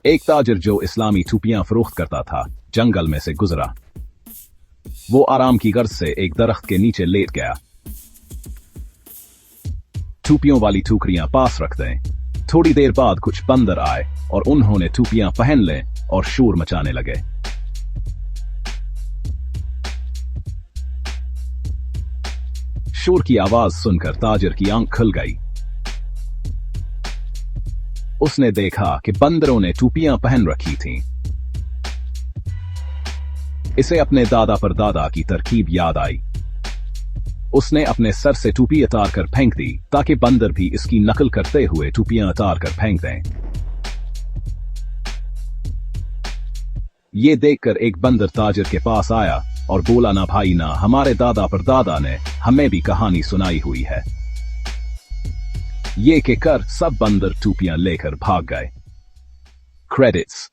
एक ताजिर जो इस्लामी टोपियां फरोख्त करता था जंगल में से गुजरा। वो आराम की गर्ज से एक दरख्त के नीचे लेट गया। टोपियों वाली टोकरियां पास रख दें। थोड़ी देर बाद कुछ बंदर आए और उन्होंने टोपियां पहन लें और शोर मचाने लगे। शोर की आवाज सुनकर ताजिर की आंख खुल गई। उसने देखा कि बंदरों ने टोपियां पहन रखी थीं। इसे अपने दादा परदादा की तरकीब याद आई। उसने अपने सर से टोपी उतार कर फेंक दी ताकि बंदर भी इसकी नकल करते हुए टोपियां उतार कर फेंक दें। ये देखकर एक बंदर ताजिर के पास आया और बोला, ना भाई ना, हमारे दादा परदादा ने हमें भी कहानी सुनाई हुई है। ये कहकर सब बंदर टोपियां लेकर भाग गए। क्रेडिट्स।